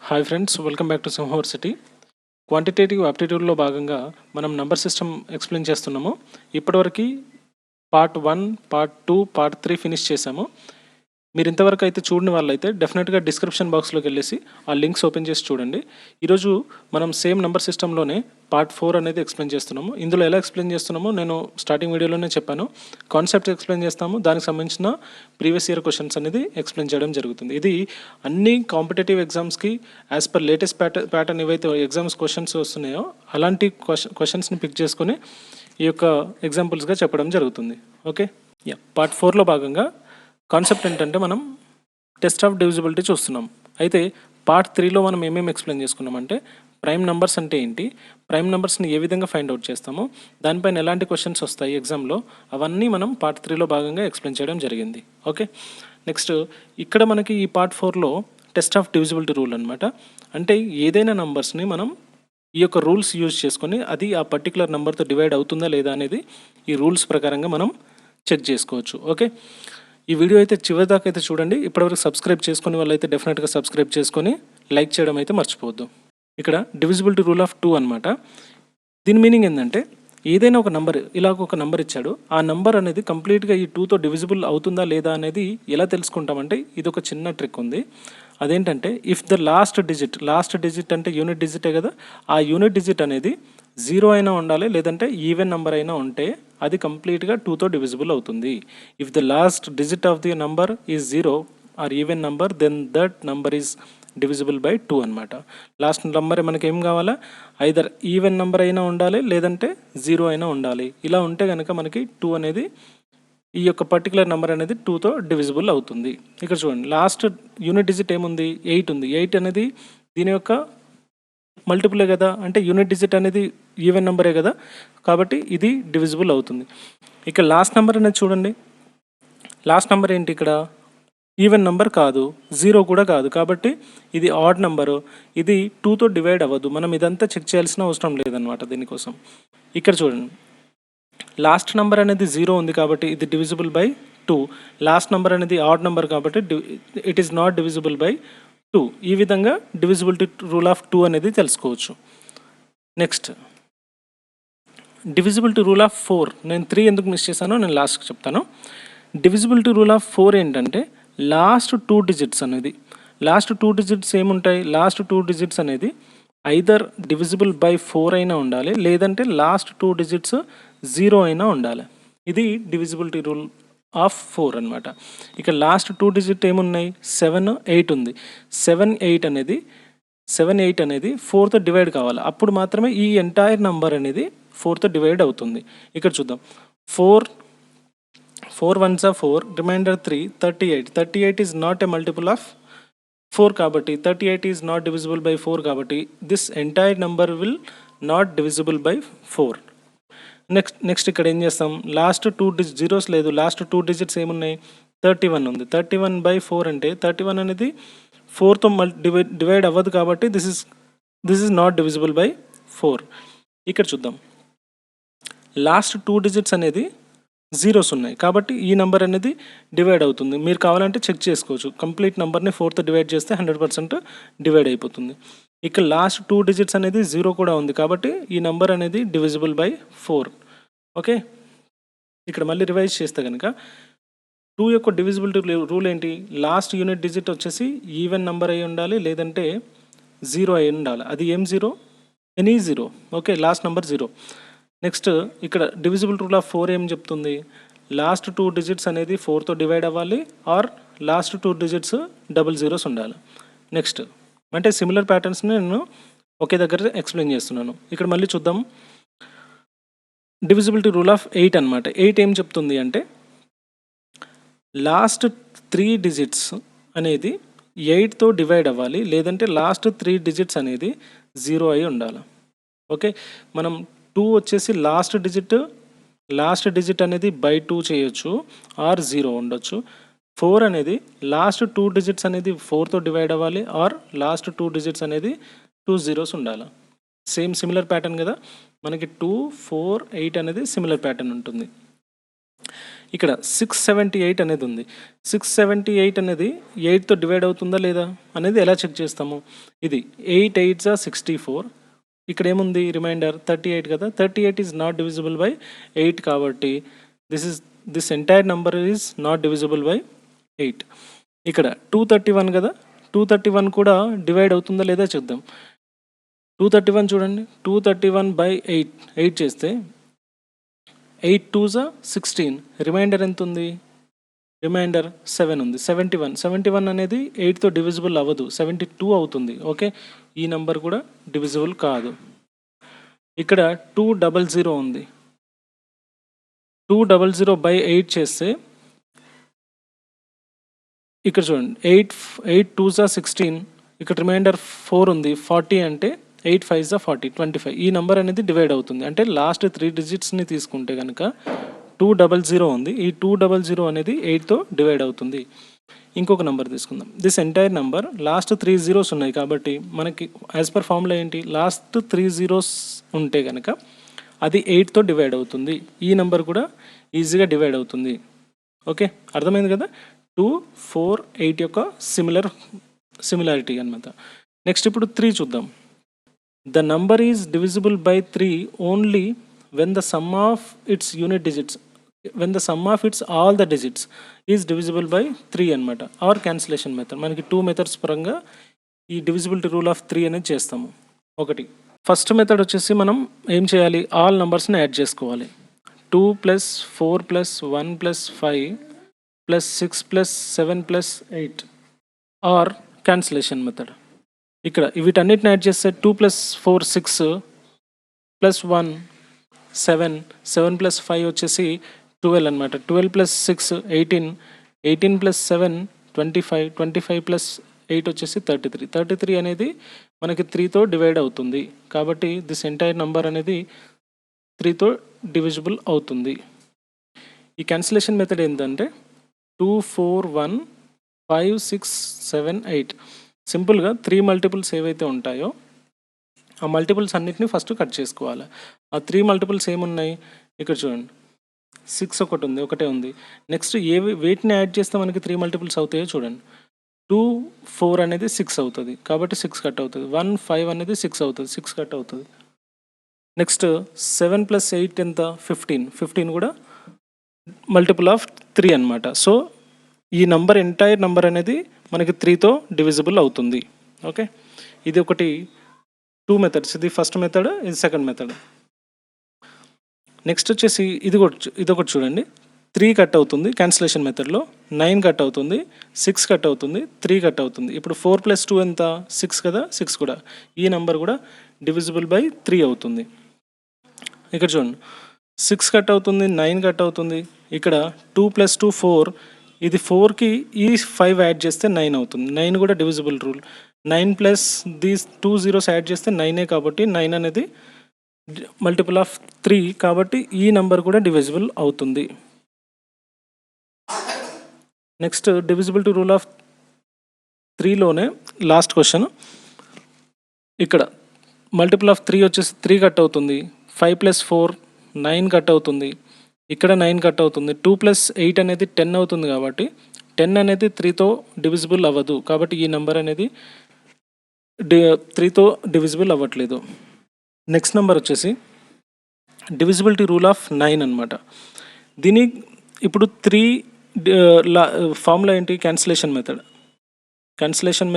Hi friends, welcome back to Simhaversity. Quantitative ఆప్టిట్యూడ్లో భాగంగా మనం నంబర్ సిస్టమ్ ఎక్స్ప్లెయిన్ చేస్తున్నాము. ఇప్పటివరకు పార్ట్ 1, పార్ట్ 2, పార్ట్ 3 ఫినిష్ చేసాము. మీరు ఇంతవరకు అయితే చూడని వాళ్ళైతే డెఫినెట్గా డిస్క్రిప్షన్ బాక్స్లోకి వెళ్ళేసి ఆ లింక్స్ ఓపెన్ చేసి చూడండి. ఈరోజు మనం సేమ్ నంబర్ సిస్టంలోనే పార్ట్ 4 అనేది ఎక్స్ప్లెయిన్ చేస్తున్నాము. ఇందులో ఎలా ఎక్స్ప్లెయిన్ చేస్తున్నామో నేను స్టార్టింగ్ వీడియోలోనే చెప్పాను. కాన్సెప్ట్ ఎక్స్ప్లెయిన్ చేస్తాము, దానికి సంబంధించిన ప్రీవియస్ ఇయర్ క్వశ్చన్స్ అనేది ఎక్స్ప్లెయిన్ చేయడం జరుగుతుంది. ఇది అన్ని కాంపిటేటివ్ ఎగ్జామ్స్కి యాజ్ పర్ లేటెస్ట్ ప్యాటర్న్ ఏవైతే ఎగ్జామ్స్ క్వశ్చన్స్ వస్తున్నాయో అలాంటి క్వశ్చన్స్ని పిక్ చేసుకొని ఈ యొక్క ఎగ్జాంపుల్స్గా చెప్పడం జరుగుతుంది. ఓకే, పార్ట్ 4లో భాగంగా కాన్సెప్ట్ ఏంటంటే మనం టెస్ట్ ఆఫ్ డివిజిబిలిటీ చూస్తున్నాం. అయితే పార్ట్ 3లో మనం ఏమేమి ఎక్స్ప్లెయిన్ చేసుకున్నామంటే ప్రైమ్ నెంబర్స్ అంటే ఏంటి, ప్రైమ్ నెంబర్స్ని ఏ విధంగా ఫైండ్ అవుట్ చేస్తామో, దానిపైన ఎలాంటి క్వశ్చన్స్ వస్తాయి ఎగ్జామ్లో, అవన్నీ మనం పార్ట్ 3లో భాగంగా ఎక్స్ప్లెయిన్ చేయడం జరిగింది. ఓకే, నెక్స్ట్ ఇక్కడ మనకి ఈ పార్ట్ 4లో టెస్ట్ ఆఫ్ డివిజిబిలిటీ రూల్ అనమాట. అంటే ఏదైనా నెంబర్స్ని మనం ఈ యొక్క రూల్స్ యూజ్ చేసుకొని అది ఆ పర్టికులర్ నెంబర్తో డివైడ్ అవుతుందా లేదా అనేది ఈ రూల్స్ ప్రకారంగా మనం చెక్ చేసుకోవచ్చు. ఓకే, ఈ వీడియో అయితే చివరి దాకా అయితే చూడండి. ఇప్పటివరకు సబ్స్క్రైబ్ చేసుకుని వాళ్ళైతే డెఫినెట్గా సబ్స్క్రైబ్ చేసుకొని లైక్ చేయడం అయితే మర్చిపోవద్దు. ఇక్కడ డివిజిబిలిటీ రూల్ ఆఫ్ 2 అనమాట. దీని మీనింగ్ ఏంటంటే ఏదైనా ఒక నంబర్, ఇలాగ ఒక నంబర్ ఇచ్చాడు, ఆ నంబర్ అనేది కంప్లీట్గా ఈ 2తో డివిజిబుల్ అవుతుందా లేదా అనేది ఎలా తెలుసుకుంటామంటే ఇది ఒక చిన్న ట్రిక్ ఉంది. అదేంటంటే ఇఫ్ ద లాస్ట్ డిజిట్ అంటే యూనిట్ డిజిటే కదా, ఆ యూనిట్ డిజిట్ అనేది 0 అయినా ఉండాలి, లేదంటే ఈవెన్ నెంబర్ అయినా ఉంటే అది కంప్లీట్గా 2తో డివిజిబుల్ అవుతుంది. If the last digit of the number is 0 or even number, then that number is divisible by 2 అనమాట. లాస్ట్ నెంబర్ మనకి ఏం కావాలా, ఐదర్ ఈవెన్ నెంబర్ అయినా ఉండాలి, లేదంటే 0 అయినా ఉండాలి. ఇలా ఉంటే కనుక మనకి 2 అనేది, ఈ యొక్క పర్టికులర్ నెంబర్ అనేది 2తో డివిజిబుల్ అవుతుంది. ఇక్కడ చూడండి, లాస్ట్ యూనిట్ డిజిట్ ఏముంది, 8 ఉంది. 8 అనేది దీని యొక్క మల్టిపులే కదా, అంటే యూనిట్ డిజిట్ అనేది ఈవెన్ నెంబరే కదా, కాబట్టి ఇది డివిజిబుల్ అవుతుంది. ఇక లాస్ట్ నెంబర్ అనేది చూడండి, లాస్ట్ నెంబర్ ఏంటి, ఇక్కడ ఈవెన్ నెంబర్ కాదు, 0 కూడా కాదు, కాబట్టి ఇది ఆడ్ నెంబరు, ఇది 2తో డివైడ్ అవ్వదు. మనం ఇదంతా చెక్ చేయాల్సిన అవసరం లేదనమాట దీనికోసం. ఇక్కడ చూడండి, లాస్ట్ నెంబర్ అనేది 0 ఉంది కాబట్టి ఇది డివిజిబుల్ బై 2. లాస్ట్ నెంబర్ అనేది ఆడ్ నెంబర్ కాబట్టి it is not divisible by 2. ఈ విధంగా డివిజిబిలిటీ రూల్ ఆఫ్ 2 అనేది తెలుసుకోవచ్చు. Next divisibility rule of 4. నేను 3 ఎందుకు మిస్ చేశానో నేను లాస్ట్కి చెప్తాను. డివిజిబిలిటీ రూల్ ఆఫ్ 4 ఏంటంటే లాస్ట్ 2 డిజిట్స్ అనేది, లాస్ట్ 2 డిజిట్స్ ఏముంటాయి, లాస్ట్ 2 డిజిట్స్ అనేది ఐదర్ డివిజిబుల్ బై 4 అయినా ఉండాలి, లేదంటే లాస్ట్ 2 డిజిట్స్ 0 అయినా ఉండాలి. ఇది డివిజిబిలిటీ రూల్ ఆఫ్ 4 అనమాట. ఇక లాస్ట్ 2 డిజిట్ ఏమున్నాయి, 7, 8 ఉంది. 7, 8 అనేది 4తో డివైడ్ కావాలి, అప్పుడు మాత్రమే ఈ ఎంటైర్ నెంబర్ అనేది 4తో డివైడ్ అవుతుంది. ఇక్కడ చూద్దాం, 4 1s are 4, reminder 3, 38. 38 is not a multiple of 4 కాబట్టి 38 ఈజ్ నాట్ డివిజిబుల్ బై 4 కాబట్టి this entire number will not divisible by 4. Next ఇక్కడ ఏం చేస్తాం, లాస్ట్ 2 జీరోస్ లేదు, లాస్ట్ 2 డిజిట్స్ ఏమున్నాయి, 31 ఉంది. 31 బై 4 అంటే 31 అనేది 4తో డివైడ్ అవ్వదు కాబట్టి this is not divisible by 4. ఇక్కడ చూద్దాం, లాస్ట్ 2 డిజిట్స్ అనేది జీరోస్ ఉన్నాయి కాబట్టి ఈ నెంబర్ అనేది డివైడ్ అవుతుంది. మీరు కావాలంటే చెక్ చేసుకోవచ్చు, కంప్లీట్ నెంబర్ని 4తో డివైడ్ చేస్తే 100% డివైడ్ అయిపోతుంది. ఇక్కడ లాస్ట్ 2 డిజిట్స్ అనేది 0 కూడా ఉంది కాబట్టి ఈ నెంబర్ అనేది డివిజిబుల్ బై 4. ఓకే, ఇక్కడ మళ్ళీ రివైజ్ చేస్తే కనుక 2 యొక్క డివిజిబిలిటీ రూల్ ఏంటి, లాస్ట్ యూనిట్ డిజిట్ వచ్చేసి ఈవెన్ నెంబర్ అయి ఉండాలి, లేదంటే 0 అయి ఉండాలి. అది ఏం 0, any 0. Okay, last number 0. Next ఇక్కడ డివిజిబుల్ రూల్ ఆఫ్ 4 ఏం చెప్తుంది, లాస్ట్ 2 డిజిట్స్ అనేది 4తో డివైడ్ అవ్వాలి, or last 2 digits double zeros ఉండాలి. నెక్స్ట్ అంటే సిమిలర్ ప్యాటర్న్స్ని నేను ఒకే దగ్గర ఎక్స్ప్లెయిన్ చేస్తున్నాను. ఇక్కడ మళ్ళీ చూద్దాం, డివిజిబిలిటీ రూల్ ఆఫ్ 8 అనమాట. 8 ఏం చెప్తుంది అంటే లాస్ట్ 3 డిజిట్స్ అనేది 8తో డివైడ్ అవ్వాలి, లేదంటే లాస్ట్ 3 డిజిట్స్ అనేది 0 అయి ఉండాలి. ఓకే, మనం 2 వచ్చేసి లాస్ట్ డిజిట్ అనేది బై 2 చేయొచ్చు, ఆర్ 0 ఉండొచ్చు. 4 అనేది లాస్ట్ 2 డిజిట్స్ అనేది 4తో డివైడ్ అవ్వాలి, ఆర్ లాస్ట్ 2 డిజిట్స్ అనేది 2 జీరోస్ ఉండాలి. సేమ్ సిమిలర్ ప్యాటర్న్ కదా మనకి, 2, 4, 8 అనేది సిమిలర్ ప్యాటర్న్ ఉంటుంది. ఇక్కడ 678 అనేది ఉంది. 678 అనేది 8తో డివైడ్ అవుతుందా లేదా అనేది ఎలా చెక్ చేస్తాము? ఇది 8 8s are 64. ఇక్కడ ఏముంది రిమైండర్ 38 కదా, 38 ఈజ్ నాట్ డివిజిబుల్ బై 8 కాబట్టి this entire number is not divisible by 8. ఇక్కడ 231 కదా, 231 కూడా డివైడ్ అవుతుందా లేదా చూద్దాం. 231 చూడండి, 231 బై 8 చేస్తే 8 2s are 16, రిమైండర్ ఎంత ఉంది? రిమైండర్ 7 ఉంది. 71 అనేది 8తో డివిజిబుల్ అవ్వదు, 72 అవుతుంది. ఓకే, ఈ నంబర్ కూడా డివిజిబుల్ కాదు. ఇక్కడ 200 ఉంది, 200 బై 8 చేస్తే ఇక్కడ చూడండి 8 2s are 16, ఇక్కడ రిమైండర్ 4 ఉంది, 40 అంటే 8 5s are 40, 25. ఈ నెంబర్ అనేది డివైడ్ అవుతుంది. అంటే లాస్ట్ 3 డిజిట్స్ని తీసుకుంటే కనుక 200 ఉంది, ఈ 200 అనేది 8తో డివైడ్ అవుతుంది. ఇంకొక నెంబర్ తీసుకుందాం. This entire number last 3 zeros ఉన్నాయి కాబట్టి మనకి యాజ్ పర్ ఫార్ములా ఏంటి, లాస్ట్ 3 zeros ఉంటే కనుక అది 8తో డివైడ్ అవుతుంది. ఈ నెంబర్ కూడా ఈజీగా డివైడ్ అవుతుంది. ఓకే, అర్థమైంది కదా, 2 4 8 యొక్క సిమిలారిటీ అనమాట. నెక్స్ట్ ఇప్పుడు 3 చూద్దాం. The number is divisible by 3 only when the sum of its unit digits, when the sum of its all the digits is divisible by 3 అనమాట. Or cancellation method. మనకి 2 methods పరంగా ఈ డివిజిబిలిటీ రూల్ ఆఫ్ 3 అనేది చేస్తాము. ఒకటి first method వచ్చేసి మనం ఏం చేయాలి, ఆల్ నెంబర్స్ని యాడ్ చేసుకోవాలి. 2 + 4 + 1 + 5 + 6 + 7 + 8 ఆర్ క్యాన్సిలేషన్ మెథడ్. ఇక్కడ వీటన్నిటిని యాడ్ చేస్తే 2 + 4 6 + 1 7 7 + 5 వచ్చేసి 12 అనమాట. 12 + 6 18 18 + 7 25 25 + 8 వచ్చేసి 33. 33 అనేది మనకి 3తో డివైడ్ అవుతుంది కాబట్టి దిస్ ఎంటైర్ నంబర్ అనేది 3తో డివిజిబుల్ అవుతుంది. ఈ క్యాన్సిలేషన్ మెథడ్ ఏంటంటే 2 4 1 5 6 7 8. సింపుల్గా 3 మల్టిపుల్స్ ఏవైతే ఉంటాయో ఆ మల్టిపుల్స్ అన్నిటిని ఫస్ట్ కట్ చేసుకోవాలి. ఆ 3 మల్టిపుల్స్ ఏమున్నాయి ఇక్కడ చూడండి, 6 ఒకటే ఉంది. నెక్స్ట్ వేటిని యాడ్ చేస్తే మనకి 3 మల్టిపుల్స్ అవుతాయో చూడండి. 2 4 అనేది 6 అవుతుంది కాబట్టి 6 కట్ అవుతుంది. 1 5 అనేది 6 అవుతుంది, 6 కట్ అవుతుంది. నెక్స్ట్ 7 + 8 ఎంత, 15. 15 కూడా మల్టిపుల్ ఆఫ్ 3 అనమాట. సో ఈ ఎంటైర్ నంబర్ అనేది మనకి 3తో డివిజిబుల్ అవుతుంది. ఓకే, ఇది ఒకటి 2 మెథడ్స్. ఇది ఫస్ట్ మెథడ్, ఇది సెకండ్ మెథడ్. నెక్స్ట్ వచ్చేసి ఇది ఒకటి చూడండి. 3 కట్ అవుతుంది క్యాన్సిలేషన్ మెథడ్లో, 9 కట్ అవుతుంది, 6 కట్ అవుతుంది, 3 కట్ అవుతుంది. ఇప్పుడు 4 + 2 ఎంత, 6 కదా, 6 కూడా ఈ నెంబర్ కూడా డివిజిబుల్ బై 3 అవుతుంది. ఇక్కడ చూడండి 6 కట్ అవుతుంది, 9 కట్ అవుతుంది. ఇక్కడ 2 + 2 4, ఇది 4కి ఈ 5 యాడ్ చేస్తే 9 అవుతుంది. 9 కూడా divisible rule. 9 plus these 2 zeros add చేస్తే 9 కాబట్టి 9 అనేది మల్టిపుల్ ఆఫ్ 3 కాబట్టి ఈ నెంబర్ కూడా డివిజిబుల్ అవుతుంది. నెక్స్ట్ డివిజిబిలిటీ రూల్ ఆఫ్ 3లోనే లాస్ట్ క్వశ్చన్. ఇక్కడ మల్టిపుల్ ఆఫ్ 3 వచ్చేసి 3 కట్ అవుతుంది, 5 + 4 9 కట్ అవుతుంది, ఇక్కడ 9 కట్ అవుతుంది. 2 + 8 అనేది 10 అవుతుంది కాబట్టి 10 అనేది 3తో డివిజిబుల్ అవ్వదు కాబట్టి ఈ నెంబర్ అనేది 3తో డివిజిబుల్ అవ్వట్లేదు. నెక్స్ట్ నెంబర్ వచ్చేసి డివిజిబిలిటీ రూల్ ఆఫ్ 9 అనమాట. దీని ఇప్పుడు 3 ఫార్ములా ఏంటి, cancellation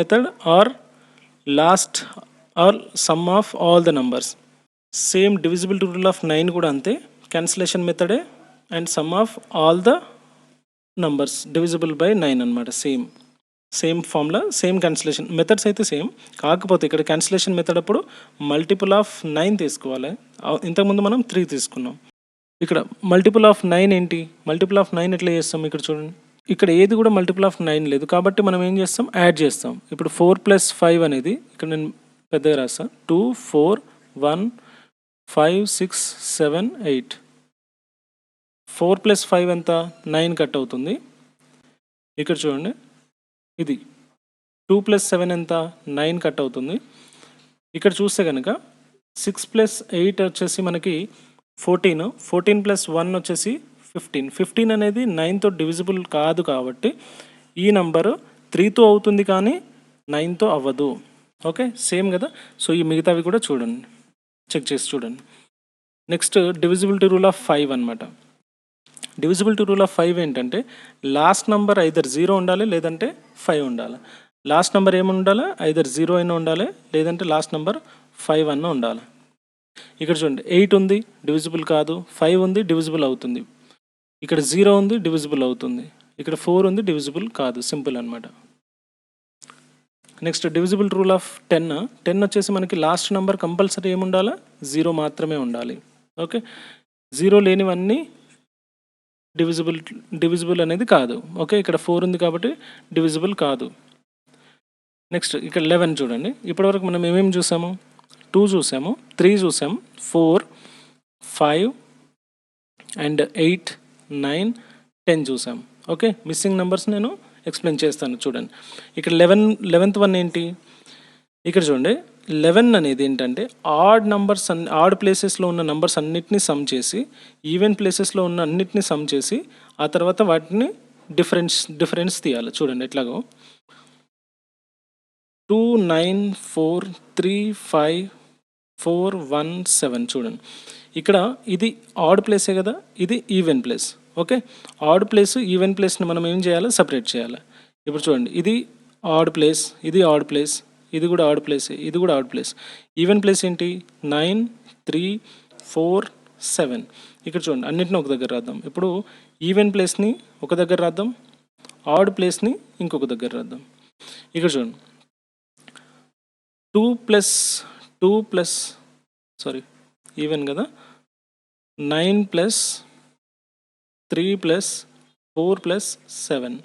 method or last or sum of all the numbers. Same divisibility rule of 9 కూడా అంతే, క్యాన్సిలేషన్ మెథడే and sum of all the numbers divisible by 9 అనమాట. Same formula, same cancellation methods అయితే same, కాకపోతే ఇక్కడ క్యాన్సిలేషన్ మెథడ్ అప్పుడు multiple of 9 తీసుకోవాలి. ఇంతకుముందు మనం 3 తీసుకున్నాం. ఇక్కడ మల్టిపుల్ ఆఫ్ 9 ఏంటి, మల్టిపుల్ ఆఫ్ 9 ఎట్లా చేస్తాం, ఇక్కడ చూడండి. ఇక్కడ ఏది కూడా మల్టిపుల్ ఆఫ్ 9 లేదు కాబట్టి మనం ఏం చేస్తాం, యాడ్ చేస్తాం. ఇప్పుడు 4 + 5 అనేది ఇక్కడ నేను పెద్దగా రాస్తాను. 2 4 1 5 6 7 8. 4 + 5 ఎంత, 9 కట్ అవుతుంది. ఇక్కడ చూడండి ఇది 2 + 7 ఎంత, 9 కట్ అవుతుంది. ఇక్కడ చూస్తే కనుక 6 + 8 వచ్చేసి మనకి 14 + 1 వచ్చేసి 15 అనేది 9తో డివిజిబుల్ కాదు కాబట్టి ఈ నంబరు 3తో అవుతుంది కానీ 9తో అవ్వదు. ఓకే, సేమ్ కదా. సో ఈ మిగతావి కూడా చూడండి, చెక్ చేసి చూడండి. నెక్స్ట్ డివిజిబిలిటీ రూల్ ఆఫ్ 5 అనమాట. డివిజిబిలిటీ రూల్ ఆఫ్ 5 ఏంటంటే లాస్ట్ నెంబర్ ఐదర్ 0 ఉండాలి లేదంటే 5 ఉండాలి. లాస్ట్ నెంబర్ ఏమి ఉండాలి? ఐదర్ 0 అయినా ఉండాలి లేదంటే లాస్ట్ నెంబర్ 5 అన్న ఉండాలి. ఇక్కడ చూడండి 8 ఉంది, డివిజిబుల్ కాదు. 5 ఉంది, డివిజిబుల్ అవుతుంది. ఇక్కడ 0 ఉంది, డివిజిబుల్ అవుతుంది. ఇక్కడ 4 ఉంది, డివిజిబుల్ కాదు. సింపుల్ అనమాట. నెక్స్ట్ డివిజిబుల్ రూల్ ఆఫ్ 10 వచ్చేసి మనకి లాస్ట్ నెంబర్ కంపల్సరీ ఏమి ఉండాలి? 0 మాత్రమే ఉండాలి. ఓకే, 0 లేనివన్నీ డివిజిబుల్ అనేది కాదు. ఓకే, ఇక్కడ 4 ఉంది కాబట్టి డివిజిబుల్ కాదు. నెక్స్ట్ ఇక్కడ 11 చూడండి. ఇప్పటివరకు మనం ఏమేమి చూసాము? 2 చూసాము, 3 చూసాము, 4, 5 అండ్ 8, 9, 10 చూసాము. ఓకే, మిస్సింగ్ నెంబర్స్ నేను ఎక్స్ప్లెయిన్ చేస్తాను చూడండి. ఇక్కడ 11th వన్ ఏంటి? ఇక్కడ చూడండి 11 అనేది ఏంటంటే ఆడ్ ప్లేసెస్లో ఉన్న నంబర్స్ అన్నిటినీ సమ్ చేసి, ఈవెన్ ప్లేసెస్లో ఉన్న అన్నిటినీ సమ్ చేసి, ఆ తర్వాత వాటిని డిఫరెన్స్ తీయాలి. చూడండి ఎట్లాగో 2, 9, 4, 3, 5, 4, 1, 7 చూడండి. ఇక్కడ ఇది ఆడ్ ప్లేసే కదా, ఇది even place. Okay, odd place even ప్లేస్ని మనం ఏం చేయాలి? సపరేట్ చేయాలి. ఇప్పుడు చూడండి ఇది ఆడ్ ప్లేస్, ఇది ఆడ్ ప్లేస్, ఇది కూడా ఆడ్ ప్లేస్, ఇది కూడా ఆడ్ ప్లేస్. ఈవెన్ ప్లేస్ ఏంటి? 9, 3, 4, 7. ఇక్కడ చూడండి అన్నింటిని ఒక దగ్గర రాద్దాం. ఇప్పుడు ఈవెన్ ప్లేస్ని ఒక దగ్గర రాద్దాం, ఆడ్ ప్లేస్ని ఇంకొక దగ్గర రాద్దాం. ఇక్కడ చూడండి 2 ప్లస్ ఈవెన్ కదా, 9 ప్లస్ 3 ప్లస్ 4 ప్లస్ 7.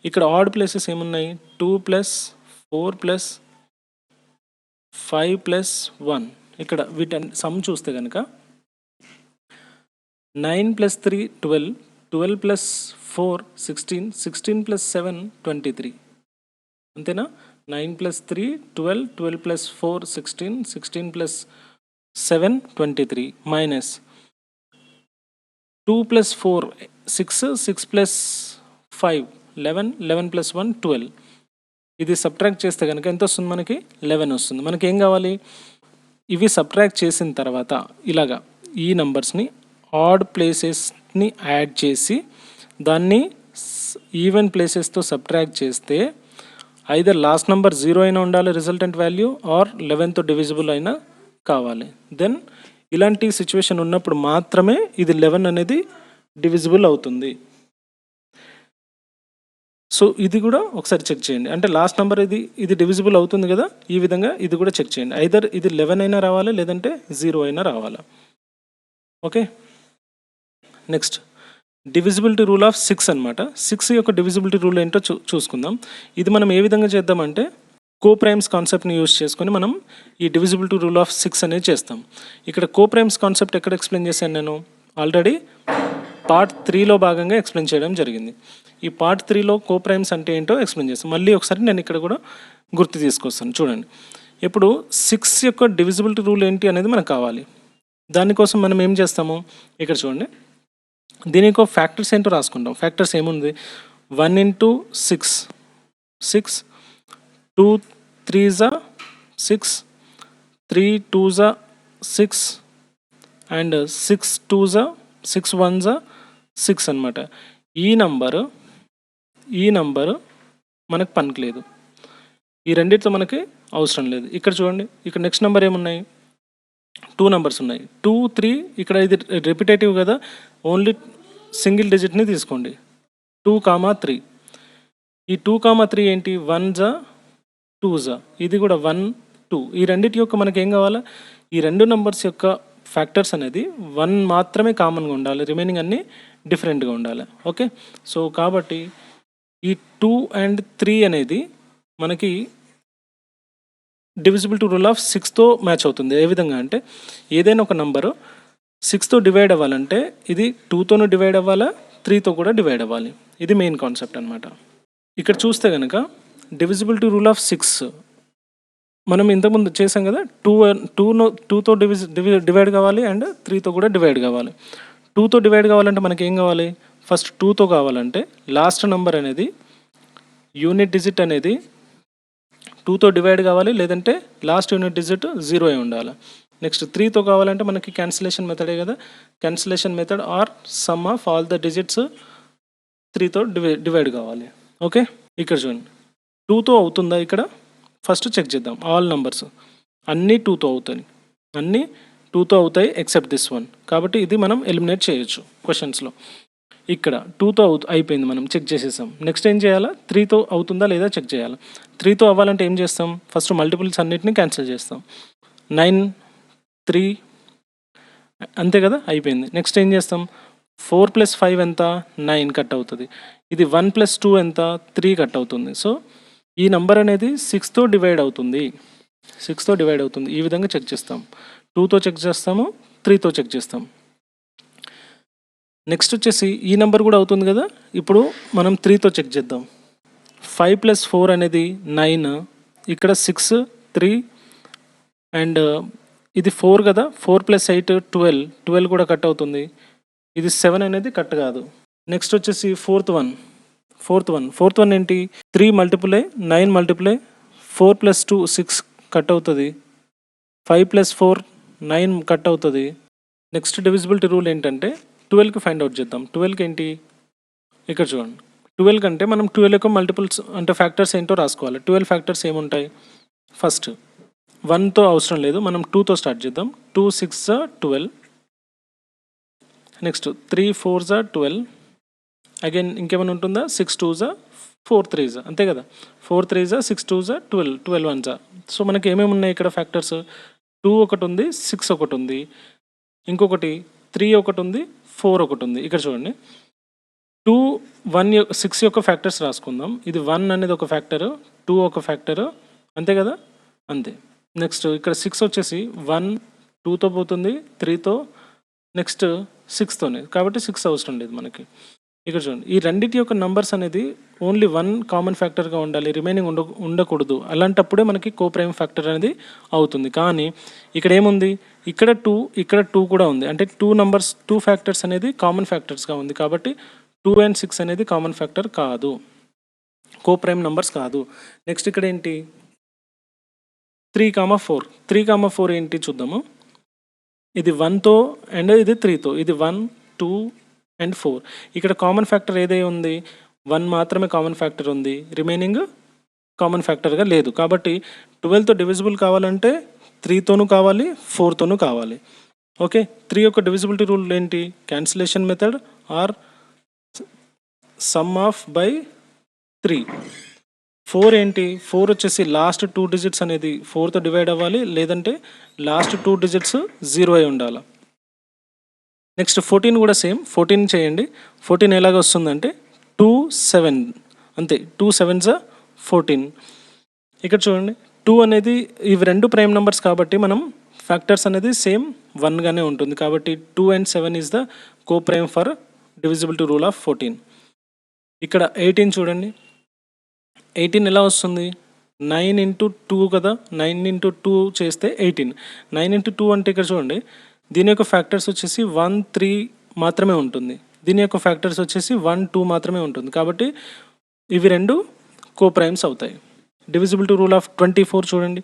ఇక్కడ ఆడ్ ప్లేసెస్ ఏమున్నాయి? 2 ప్లస్ 4 ప్లస్ 5 ప్లస్ 1. ఇక్కడ వీటి సమ్ చూస్తే కనుక 9 ప్లస్ 3 12, 12 ప్లస్ 4 16, 16 ప్లస్ 7 23. అంతేనా? 9 plus 3 12, 12 plus 4 16, 16 plus 7 23 minus 2 plus 4 6, 6 plus 5 11, 11 plus 1 12. ఇది సబ్ట్రాక్ట్ చేస్తే కనుక ఎంత వస్తుంది? మనకి 11 వస్తుంది. మనకి ఏం కావాలి? ఇవి సబ్ట్రాక్ట్ చేసిన తర్వాత ఇలాగా ఈ నంబర్స్ని ఆడ్ ప్లేసెస్ని యాడ్ చేసి దాన్ని ఈవెన్ ప్లేసెస్తో సబ్ట్రాక్ట్ చేస్తే ఐదర్ లాస్ట్ నెంబర్ 0 అయినా ఉండాలి రిజల్టెంట్ వాల్యూ, ఆర్ 11తో డివిజిబుల్ అయినా కావాలి. దెన్ ఇలాంటి సిచ్యువేషన్ ఉన్నప్పుడు మాత్రమే ఇది 11 అనేది డివిజిబుల్ అవుతుంది. సో ఇది కూడా ఒకసారి చెక్ చేయండి. అంటే లాస్ట్ నెంబర్ ఇది డివిజిబుల్ అవుతుంది కదా, ఈ విధంగా ఇది కూడా చెక్ చేయండి. ఐదర్ ఇది 11 అయినా రావాలి లేదంటే 0 అయినా రావాలి. Okay, next divisibility rule of 6 అనమాట. 6 యొక్క డివిజిబిలిటీ రూల్ ఏంటో చూసుకుందాం. ఇది మనం ఏ విధంగా చేద్దామంటే కోప్రైమ్స్ కాన్సెప్ట్ని యూజ్ చేసుకొని మనం ఈ డివిజిబిలిటీ రూల్ ఆఫ్ 6 అనేది చేస్తాం. ఇక్కడ కోప్రైమ్స్ కాన్సెప్ట్ ఎక్కడ ఎక్స్ప్లెయిన్ చేశాను? నేను ఆల్రెడీ పార్ట్ 3లో భాగంగా ఎక్స్ప్లెయిన్ చేయడం జరిగింది. ఈ పార్ట్ 3లో కోప్రైమ్స్ అంటే ఏంటో ఎక్స్ప్లెయిన్ చేస్తాను. మళ్ళీ ఒకసారి నేను ఇక్కడ కూడా గుర్తు తీసుకొస్తాను. చూడండి, ఇప్పుడు 6 యొక్క డివిజిబిలిటీ రూల్ ఏంటి అనేది మనకు కావాలి. దానికోసం మనం ఏం చేస్తాము? ఇక్కడ చూడండి, దీనికి ఫ్యాక్టర్స్ ఏంటో రాసుకుంటాం. ఫ్యాక్టర్స్ ఏముంది? 1 into 6, 6, 2 3s 6, 3 2s 6 and 6 2s 6 1s 6 అనమాట. ఈ నంబరు మనకు పనికి లేదు, ఈ రెండింటితో మనకి అవసరం లేదు. ఇక్కడ చూడండి, ఇక్కడ నెక్స్ట్ నెంబర్ ఏమున్నాయి? 2 నెంబర్స్ ఉన్నాయి, 2 3. ఇక్కడ ఇది రిపిటేటివ్ కదా, ఓన్లీ సింగిల్ డిజిట్ని తీసుకోండి. 2, 3. ఈ 2, 3 ఏంటి? 1s 2s. ఇది కూడా 1 2. ఈ రెండింటి యొక్క మనకి ఏం కావాలా? ఈ రెండు నెంబర్స్ యొక్క ఫ్యాక్టర్స్ అనేది 1 మాత్రమే కామన్గా ఉండాలి, రిమైనింగ్ అన్నీ డిఫరెంట్గా ఉండాలి. ఓకే, సో కాబట్టి ఈ 2 and 3 అనేది మనకి డివిజిబిలిటీ రూల్ ఆఫ్ 6తో మ్యాచ్ అవుతుంది. ఏ విధంగా అంటే ఏదైనా ఒక నంబరు 6తో డివైడ్ అవ్వాలంటే ఇది 2తోనూ డివైడ్ అవ్వాలా, 3తో కూడా డివైడ్ అవ్వాలి. ఇది మెయిన్ కాన్సెప్ట్ అనమాట. ఇక్కడ చూస్తే కనుక డివిజిబిలిటీ రూల్ ఆఫ్ 6 మనం ఇంతకుముందు చేసాం కదా, 2తో డివైడ్ కావాలి అండ్ 3తో కూడా డివైడ్ కావాలి. 2తో డివైడ్ కావాలంటే మనకి ఏం కావాలి, ఫస్ట్ 2తో కావాలంటే లాస్ట్ నెంబర్ అనేది యూనిట్ డిజిట్ అనేది 2తో డివైడ్ కావాలి, లేదంటే లాస్ట్ యూనిట్ డిజిట్ 0 అయి ఉండాలి. నెక్స్ట్ 3తో కావాలంటే మనకి క్యాన్సిలేషన్ మెథడే కదా, cancellation method or sum of all the digits 3తో డివైడ్ కావాలి. ఓకే, ఇక్కడ చూడండి 2తో అవుతుందా, ఇక్కడ ఫస్ట్ చెక్ చేద్దాం. ఆల్ నంబర్స్ అన్నీ 2తో అవుతాయి, అన్నీ 2తో అవుతాయి ఎక్సెప్ట్ దిస్ వన్. కాబట్టి ఇది మనం ఎలిమినేట్ చేయొచ్చు క్వశ్చన్స్లో. ఇక్కడ 2తో అయిపోయింది, మనం చెక్ చేసేసాం. నెక్స్ట్ ఏం చేయాలా, 3తో అవుతుందా లేదా చెక్ చేయాలి. 3తో అవ్వాలంటే ఏం చేస్తాం, ఫస్ట్ మల్టిపుల్స్ అన్నిటిని క్యాన్సిల్ చేస్తాం. 9 3 అంతే కదా, అయిపోయింది. నెక్స్ట్ ఏం చేస్తాం, 4 + 5 ఎంత, 9 కట్ అవుతుంది. ఇది 1 + 2 ఎంత, 3 కట్ అవుతుంది. సో ఈ నంబర్ అనేది 6తో డివైడ్ అవుతుంది, 6తో డివైడ్ అవుతుంది. ఈ విధంగా చెక్ చేస్తాం. 2తో చెక్ చేస్తాము, 3తో చెక్ చేస్తాం. నెక్స్ట్ వచ్చేసి ఈ నెంబర్ కూడా అవుతుంది కదా, ఇప్పుడు మనం 3తో చెక్ చేద్దాం. 5 + 4 అనేది 9, ఇక్కడ 6 3 అండ్ ఇది 4 కదా, 4 + 8 12 కూడా కట్ అవుతుంది. ఇది 7 అనేది కట్ కాదు. నెక్స్ట్ వచ్చేసి ఫోర్త్ వన్ ఏంటి, 3 మల్టిపులే 9 మల్టిపులే 4 + 2 6 కట్ అవుతుంది. 5 + 4 9 కట్ అవుతుంది. నెక్స్ట్ డివిజిబిలిటీ రూల్ ఏంటంటే 12కి ఫైండ్ అవుట్ చేద్దాం. 12కి ఏంటి, ఇక్కడ చూడండి, 12 కంటే మనం 12 యొక్క మల్టిపుల్స్ అంటే ఫ్యాక్టర్స్ ఏంటో రాసుకోవాలి. 12 ఫ్యాక్టర్స్ ఏముంటాయి, ఫస్ట్ 1తో అవసరం లేదు, మనం 2తో స్టార్ట్ చేద్దాం. 2 6 12, నెక్స్ట్ 3 4 12, అగైన్ ఇంకేమైనా ఉంటుందా, 6 2 4 3 అంతే కదా, 4 3 6 2 12 12 1. సో మనకి ఏమేమి ఉన్నాయి ఇక్కడ ఫ్యాక్టర్స్, 2 ఒకటి ఉంది, 6 ఒకటి ఉంది, ఇంకొకటి 3 ఒకటి ఉంది, 4 ఒకటి ఉంది. ఇక్కడ చూడండి 2 1 6 యొక్క ఫ్యాక్టర్స్ రాసుకుందాం. ఇది 1 అనేది ఒక ఫ్యాక్టరు, 2 ఒక ఫ్యాక్టరు, అంతే కదా, అంతే. నెక్స్ట్ ఇక్కడ 6 వచ్చేసి 1 2తో పోతుంది, 3తో, నెక్స్ట్ 6తోనే, కాబట్టి 6 అవసరం లేదు మనకి. ఇక్కడ చూడండి, ఈ రెండింటి యొక్క నంబర్స్ అనేది ఓన్లీ 1 కామన్ ఫ్యాక్టర్గా ఉండాలి, రిమైనింగ్ ఉండకూడదు. అలాంటప్పుడే మనకి కోప్రైమ్ ఫ్యాక్టర్ అనేది అవుతుంది. కానీ ఇక్కడ ఏముంది, ఇక్కడ 2 కూడా ఉంది, అంటే 2 ఫ్యాక్టర్స్ అనేది కామన్ ఫ్యాక్టర్స్గా ఉంది. కాబట్టి 2 and 6 అనేది కామన్ ఫ్యాక్టర్ కాదు, కోప్రైమ్ నంబర్స్ కాదు. నెక్స్ట్ ఇక్కడ ఏంటి, 3, 4 ఏంటి చూద్దాము. ఇది 1తో అండ్ ఇది 3తో, ఇది 1 2 and 4. ఇక్కడ కామన్ ఫ్యాక్టర్ ఏదై ఉంది, 1 మాత్రమే కామన్ ఫ్యాక్టర్ ఉంది, రిమైనింగ్ కామన్ ఫ్యాక్టర్గా లేదు. కాబట్టి 12తో డివిజిబుల్ కావాలంటే 3తోనూ కావాలి, 4తోనూ కావాలి. ఓకే, 3 యొక్క డివిజిబిలిటీ రూల్ ఏంటి, cancellation method or sum of by 3. 4 ఏంటి, 4 వచ్చేసి లాస్ట్ 2 డిజిట్స్ అనేది 4తో డివైడ్ అవ్వాలి, లేదంటే లాస్ట్ 2 డిజిట్స్ 0 అయి ఉండాలి. నెక్స్ట్ 14 కూడా సేమ్, 14 చేయండి. 14 ఎలాగ వస్తుందంటే 2 7 అంతే, 2 7 14. ఇక్కడ చూడండి 2 అనేది ఇవి 2 ప్రైమ్ నెంబర్స్ కాబట్టి మనం ఫ్యాక్టర్స్ అనేది సేమ్ 1గానే ఉంటుంది. కాబట్టి 2 and 7 is the co prime for divisibility rule of 14. ఇక్కడ 18 చూడండి, 18 ఎలా వస్తుంది, 9 × 2 కదా, 9 × 2 చేస్తే 18. 9 × 2 అంటే ఇక్కడ చూడండి, దీని యొక్క ఫ్యాక్టర్స్ వచ్చేసి 1 3 మాత్రమే ఉంటుంది, దీని యొక్క ఫ్యాక్టర్స్ వచ్చేసి 1 2 మాత్రమే ఉంటుంది. కాబట్టి ఇవి 2 కోప్రైమ్స్ అవుతాయి. డివిజిబిలిటీ రూల్ ఆఫ్ 24 చూడండి,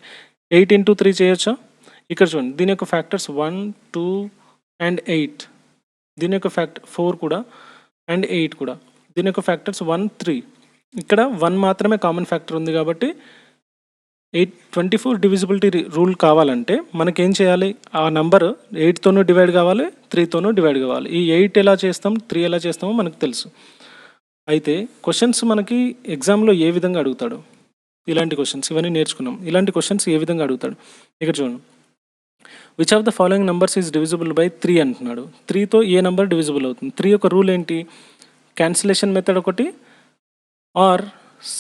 8 × 3 చేయొచ్చా, ఇక్కడ చూడండి దీని యొక్క ఫ్యాక్టర్స్ 1 2 and 8, దీని యొక్క ఫ్యాక్టర్ 4 కూడా అండ్ 8 కూడా, దీని యొక్క ఫ్యాక్టర్స్ 1 3. ఇక్కడ 1 మాత్రమే కామన్ ఫ్యాక్టర్ ఉంది. కాబట్టి 24 డివిజిబిలిటీ రూల్ కావాలంటే మనకేం చేయాలి, ఆ నంబర్ 8తోనూ డివైడ్ కావాలి, 3తోనూ డివైడ్ కావాలి. ఈ 8 ఎలా చేస్తాం, 3 ఎలా చేస్తామో మనకు తెలుసు. అయితే క్వశ్చన్స్ మనకి ఎగ్జామ్లో ఏ విధంగా అడుగుతాడు, ఇలాంటి క్వశ్చన్స్ ఇవన్నీ నేర్చుకున్నాం. ఇలాంటి క్వశ్చన్స్ ఏ విధంగా అడుగుతాడు, ఇక్కడ చూడండి, which of the following numbers is divisible by 3 అంటున్నాడు. 3తో ఏ నెంబర్ డివిజిబుల్ అవుతుంది. 3 యొక్క రూల్ ఏంటి, క్యాన్సిలేషన్ మెథడ్ ఒకటి or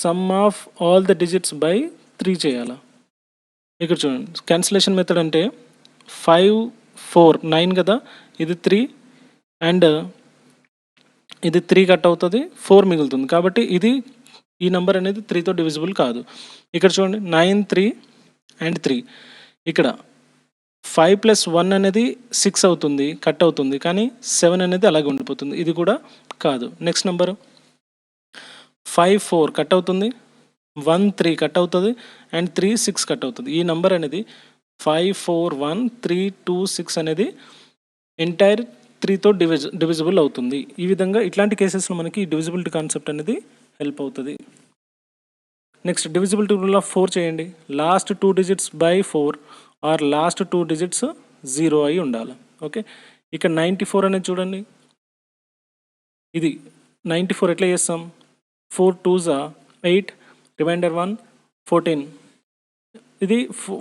sum of all the digits by 3 చేయాలా. ఇక్కడ చూడండి, క్యాన్సిలేషన్ మెథడ్ అంటే 5 4 9 కదా, ఇది 3 అండ్ ఇది 3 కట్ అవుతుంది, 4 మిగులుతుంది. కాబట్టి ఈ నెంబర్ అనేది 3తో డివిజిబుల్ కాదు. ఇక్కడ చూడండి 9 3 and 3, ఇక్కడ 5 + 1 అనేది 6 అవుతుంది, కట్ అవుతుంది, కానీ 7 అనేది అలాగే ఉండిపోతుంది. ఇది కూడా కాదు. నెక్స్ట్ నెంబరు 5 4 కట్ అవుతుంది, 1 3 కట్ అవుతుంది, అండ్ 3 6 కట్ అవుతుంది. ఈ నెంబర్ అనేది 5 4 1 3 2 6 అనేది ఎంటైర్ 3తో డివిజిబుల్ అవుతుంది. ఈ విధంగా ఇట్లాంటి కేసెస్లో మనకి డివిజిబిలిటీ కాన్సెప్ట్ అనేది హెల్ప్ అవుతుంది. నెక్స్ట్ డివిజిబిలిటీ రూల్ ఆఫ్ 4 చేయండి. Last 2 digits by 4 or last 2 digits 0 అయి ఉండాలి. ఓకే, ఇక 94 అనేది చూడండి. ఇది 94 ఎట్లా చేస్తాం? 4 2s 8, రిమైండర్ 1 14. ఇది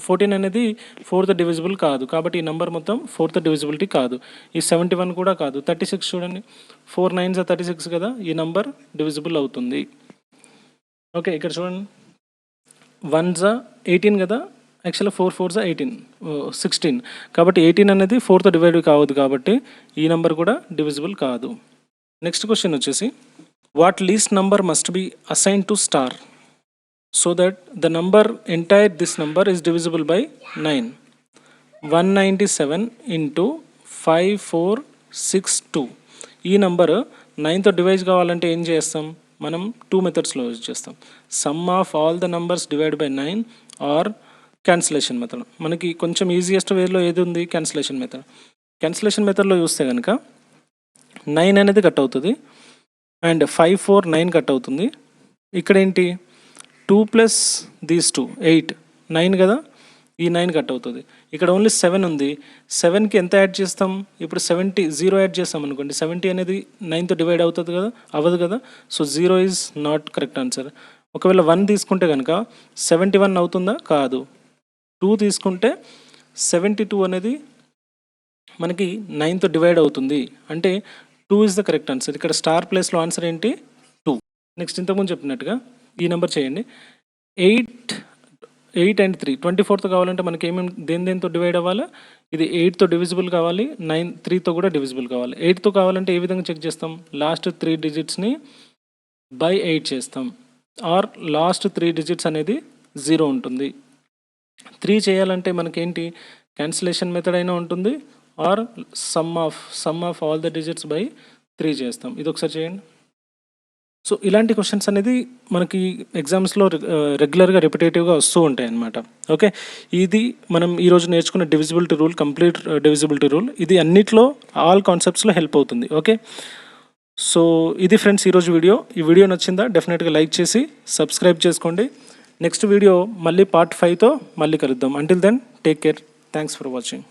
14 అనేది 4th డివిజిబుల్ కాదు, కాబట్టి ఈ నెంబర్ మొత్తం 4th డివిజిబిలిటీ కాదు. ఈ 71 కూడా కాదు. 36 చూడండి, 4 9s 36 కదా, ఈ నెంబర్ డివిజిబుల్ అవుతుంది. ఓకే, ఇక్కడ చూడండి 1s 18 కదా, యాక్చువల్గా 4 4s 18 16, కాబట్టి 18 అనేది 4th డివైడ్ కావద్దు, కాబట్టి ఈ నెంబర్ కూడా డివిజిబుల్ కాదు. నెక్స్ట్ క్వశ్చన్ వచ్చేసి what least number must be assign to star so that the number entire this number is divisible by 9. 197 into 5462. ఈ నెంబర్ 9తో డివైడ్ కావాలంటే ఏం చేస్తాం? మనం 2 మెథడ్స్లో యూజ్ చేస్తాం. Sum of all the numbers divide by 9 or cancellation method. మనకి కొంచెం easiest వేలో ఏది ఉంది? Cancellation method. క్యాన్సిలేషన్ మెథడ్లో చూస్తే కనుక 9 అనేది కట్ అవుతుంది, అండ్ 5 4 9 కట్ అవుతుంది. ఇక్కడ ఏంటి? 2 + these 2 8 9 కదా, ఈ 9 కట్ అవుతుంది. ఇక్కడ ఓన్లీ 7 ఉంది. 7కి ఎంత యాడ్ చేస్తాం? ఇప్పుడు 0 యాడ్ చేస్తాం అనుకోండి, 70 అనేది 9తో డివైడ్ అవుతుంది కదా, అవ్వదు కదా. So 0 is not correct answer. ఒకవేళ 1 తీసుకుంటే కనుక 71 అవుతుందా? కాదు. 2 తీసుకుంటే 72 అనేది మనకి 9తో డివైడ్ అవుతుంది, అంటే 2 ఈజ్ ద కరెక్ట్ ఆన్సర్. ఇక్కడ స్టార్ ప్లేస్లో ఆన్సర్ ఏంటి? 2. నెక్స్ట్ ఇంతకుముందు చెప్పినట్టుగా ఈ నెంబర్ చేయండి. 8 and 3 24తో కావాలంటే మనకి దేనితో డివైడ్ అవ్వాలి? ఇది 8తో డివిజిబుల్ కావాలి, 3తో కూడా డివిజిబుల్ కావాలి. 8తో కావాలంటే ఏ విధంగా చెక్ చేస్తాం? లాస్ట్ 3 డిజిట్స్ని బై 8 చేస్తాం, ఆర్ లాస్ట్ 3 డిజిట్స్ అనేది 0 ఉంటుంది. 3 చేయాలంటే మనకేంటి? క్యాన్సిలేషన్ మెథడ్ అయినా ఉంటుంది, or sum of all the digits by 3 చేస్తాం. ఇది ఒకసారి చేయండి. సో ఇలాంటి క్వశ్చన్స్ అనేది మనకి ఎగ్జామ్స్లో రెగ్యులర్గా రిపిటేటివ్గా వస్తూ ఉంటాయి అన్నమాట. ఓకే, ఇది మనం ఈరోజు నేర్చుకున్న divisibility rule, complete divisibility rule. ఇది అన్నిట్లో ఆల్ కాన్సెప్ట్స్లో హెల్ప్ అవుతుంది. ఓకే, సో ఇది ఫ్రెండ్స్ ఈరోజు వీడియో. ఈ వీడియో నచ్చిందా? డెఫినెట్గా లైక్ చేసి సబ్స్క్రైబ్ చేసుకోండి. నెక్స్ట్ వీడియో మళ్ళీ పార్ట్ 5తో మళ్ళీ కలుద్దాం. Until then take care. Thanks for watching.